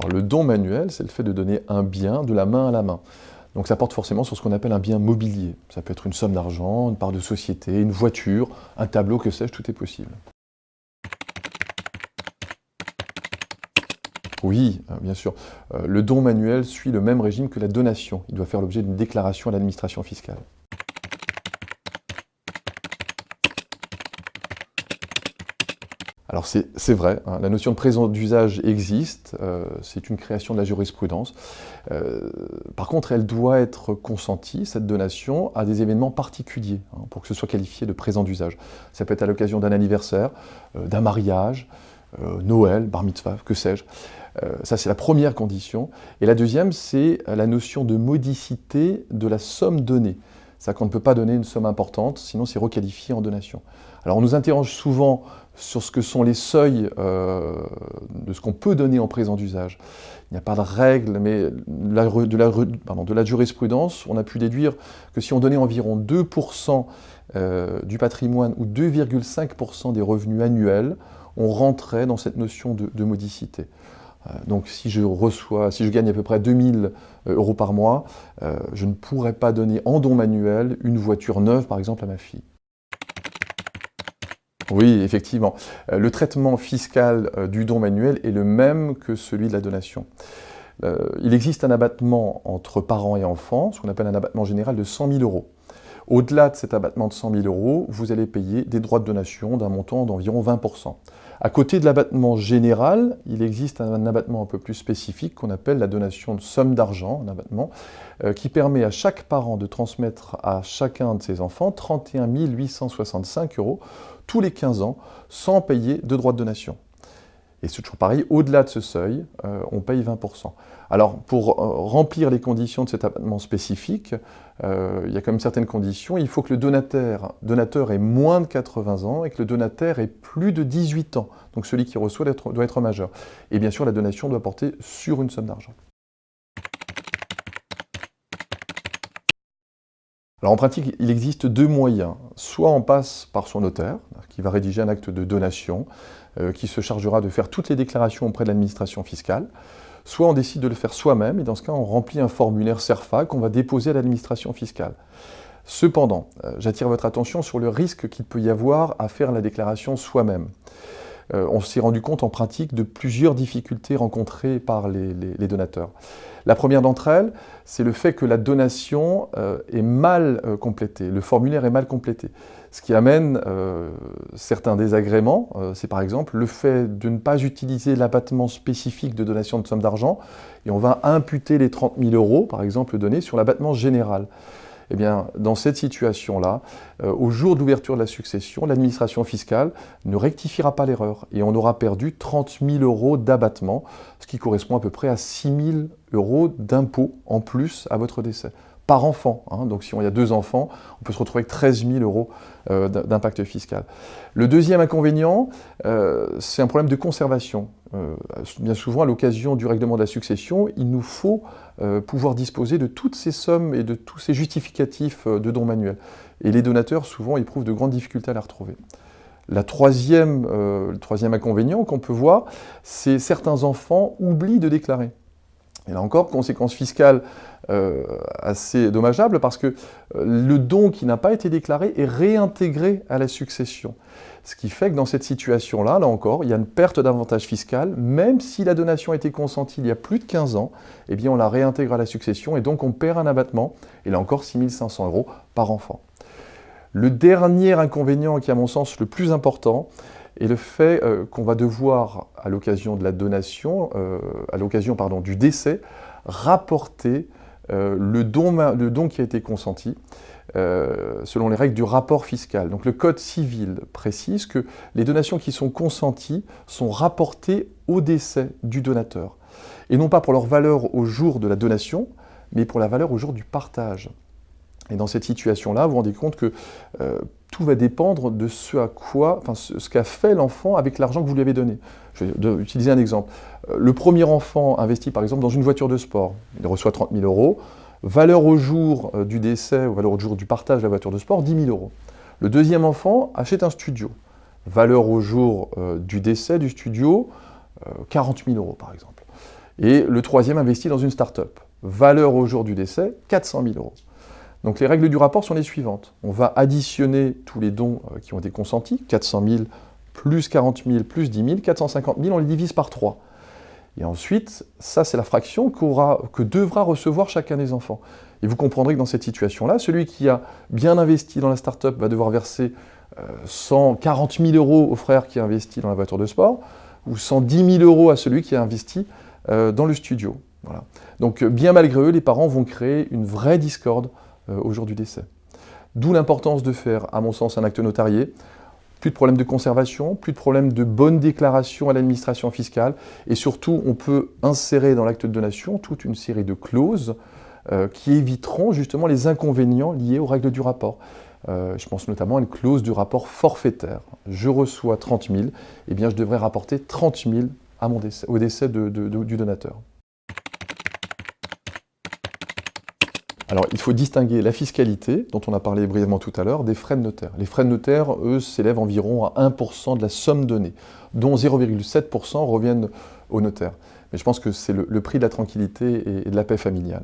Alors le don manuel, c'est le fait de donner un bien de la main à la main. Donc ça porte forcément sur ce qu'on appelle un bien mobilier. Ça peut être une somme d'argent, une part de société, une voiture, un tableau, que sais-je, tout est possible. Oui, bien sûr. Le don manuel suit le même régime que la donation. Il doit faire l'objet d'une déclaration à l'administration fiscale. Alors c'est vrai, hein, la notion de présent d'usage existe, c'est une création de la jurisprudence. Par contre, elle doit être consentie, cette donation, à des événements particuliers, hein, pour que ce soit qualifié de présent d'usage. Ça peut être à l'occasion d'un anniversaire, d'un mariage, Noël, bar mitzvah, que sais-je. Ça, c'est la première condition. Et la deuxième, c'est la notion de modicité de la somme donnée. C'est-à-dire qu'on ne peut pas donner une somme importante, sinon c'est requalifié en donation. Alors on nous interroge souvent sur ce que sont les seuils de ce qu'on peut donner en présent d'usage. Il n'y a pas de règle, mais de la jurisprudence, on a pu déduire que si on donnait environ 2% du patrimoine ou 2,5% des revenus annuels, on rentrait dans cette notion de modicité. Donc si je gagne à peu près 2000 € par mois, je ne pourrais pas donner en don manuel une voiture neuve, par exemple, à ma fille. Oui, effectivement. Le traitement fiscal du don manuel est le même que celui de la donation. Il existe un abattement entre parents et enfants, ce qu'on appelle un abattement général de 100 000 €. Au-delà de cet abattement de 100 000 €, vous allez payer des droits de donation d'un montant d'environ 20%. À côté de l'abattement général, il existe un abattement un peu plus spécifique qu'on appelle la donation de somme d'argent, un abattement, qui permet à chaque parent de transmettre à chacun de ses enfants 31 865 € tous les 15 ans, sans payer de droits de donation. Et c'est toujours pareil, au-delà de ce seuil, on paye 20%. Alors, pour remplir les conditions de cet abattement spécifique, il y a quand même certaines conditions. Il faut que le donateur ait moins de 80 ans et que le donataire ait plus de 18 ans. Donc celui qui reçoit doit être majeur. Et bien sûr, la donation doit porter sur une somme d'argent. Alors en pratique, il existe deux moyens. Soit on passe par son notaire, qui va rédiger un acte de donation, qui se chargera de faire toutes les déclarations auprès de l'administration fiscale, soit on décide de le faire soi-même, et dans ce cas, on remplit un formulaire CERFA qu'on va déposer à l'administration fiscale. Cependant, j'attire votre attention sur le risque qu'il peut y avoir à faire la déclaration soi-même. On s'est rendu compte en pratique de plusieurs difficultés rencontrées par les donateurs. La première d'entre elles, c'est le fait que la donation est mal complétée, le formulaire est mal complété. Ce qui amène certains désagréments, c'est par exemple le fait de ne pas utiliser l'abattement spécifique de donation de somme d'argent, et on va imputer les 30 000 € par exemple donnés sur l'abattement général. Eh bien, dans cette situation-là, au jour de l'ouverture de la succession, l'administration fiscale ne rectifiera pas l'erreur et on aura perdu 30 000 € d'abattement, ce qui correspond à peu près à 6 000 € d'impôt en plus à votre décès, par enfant. Hein. Donc si on y a 2 enfants, on peut se retrouver avec 13 000 € d'impact fiscal. Le deuxième inconvénient, c'est un problème de conservation. Bien souvent, à l'occasion du règlement de la succession, il nous faut pouvoir disposer de toutes ces sommes et de tous ces justificatifs de dons manuels. Et les donateurs, souvent, éprouvent de grandes difficultés à les retrouver. Le troisième inconvénient qu'on peut voir, c'est certains enfants oublient de déclarer. Et là encore, conséquence fiscale assez dommageable parce que le don qui n'a pas été déclaré est réintégré à la succession. Ce qui fait que dans cette situation-là, là encore, il y a une perte d'avantage fiscal, même si la donation a été consentie il y a plus de 15 ans, eh bien on la réintègre à la succession et donc on perd un abattement, et là encore 6 500 € par enfant. Le dernier inconvénient qui est à mon sens le plus important est le fait qu'on va devoir, à l'occasion de la donation, du décès, rapporter le don qui a été consenti selon les règles du rapport fiscal. Donc le Code civil précise que les donations qui sont consenties sont rapportées au décès du donateur. Et non pas pour leur valeur au jour de la donation, mais pour la valeur au jour du partage. Et dans cette situation-là, vous vous rendez compte que tout va dépendre de ce qu'a fait l'enfant avec l'argent que vous lui avez donné. Je vais utiliser un exemple. Le premier enfant investit par exemple dans une voiture de sport. Il reçoit 30 000 €. Valeur au jour du décès, ou valeur au jour du partage de la voiture de sport, 10 000 €. Le deuxième enfant achète un studio. Valeur au jour du décès du studio, 40 000 € par exemple. Et le troisième investit dans une start-up. Valeur au jour du décès, 400 000 euros. Donc les règles du rapport sont les suivantes. On va additionner tous les dons qui ont été consentis, 400 000 plus 40 000 plus 10 000, 450 000, on les divise par 3. Et ensuite, ça c'est la fraction que devra recevoir chacun des enfants. Et vous comprendrez que dans cette situation-là, celui qui a bien investi dans la start-up va devoir verser 140 000 euros au frère qui a investi dans la voiture de sport, ou 110 000 euros à celui qui a investi dans le studio. Voilà. Donc bien malgré eux, les parents vont créer une vraie discorde au jour du décès. D'où l'importance de faire, à mon sens, un acte notarié. Plus de problèmes de conservation, plus de problèmes de bonne déclaration à l'administration fiscale, et surtout, on peut insérer dans l'acte de donation toute une série de clauses qui éviteront justement les inconvénients liés aux règles du rapport. Je pense notamment à une clause du rapport forfaitaire. Je reçois 30 000, eh bien je devrais rapporter 30 000 à mon décès, au décès du donateur. Alors, il faut distinguer la fiscalité, dont on a parlé brièvement tout à l'heure, des frais de notaire. Les frais de notaire, eux, s'élèvent environ à 1% de la somme donnée, dont 0,7% reviennent au notaire. Mais je pense que c'est le prix de la tranquillité et de la paix familiale.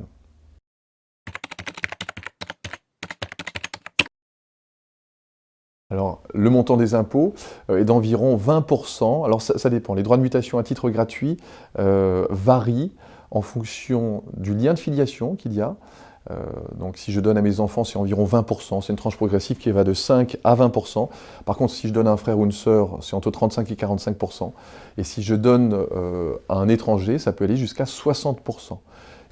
Alors, le montant des impôts est d'environ 20%. Alors, ça dépend. Les droits de mutation à titre gratuit varient en fonction du lien de filiation qu'il y a. Donc si je donne à mes enfants, c'est environ 20%, c'est une tranche progressive qui va de 5 à 20%. Par contre, si je donne à un frère ou une sœur, c'est entre 35 et 45%. Et si je donne à un étranger, ça peut aller jusqu'à 60%.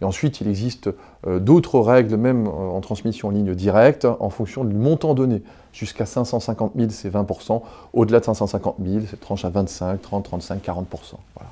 Et ensuite, il existe d'autres règles, même en transmission en ligne directe, en fonction du montant donné. Jusqu'à 550 000, c'est 20%. Au-delà de 550 000, c'est tranche à 25, 30, 35, 40%. Voilà.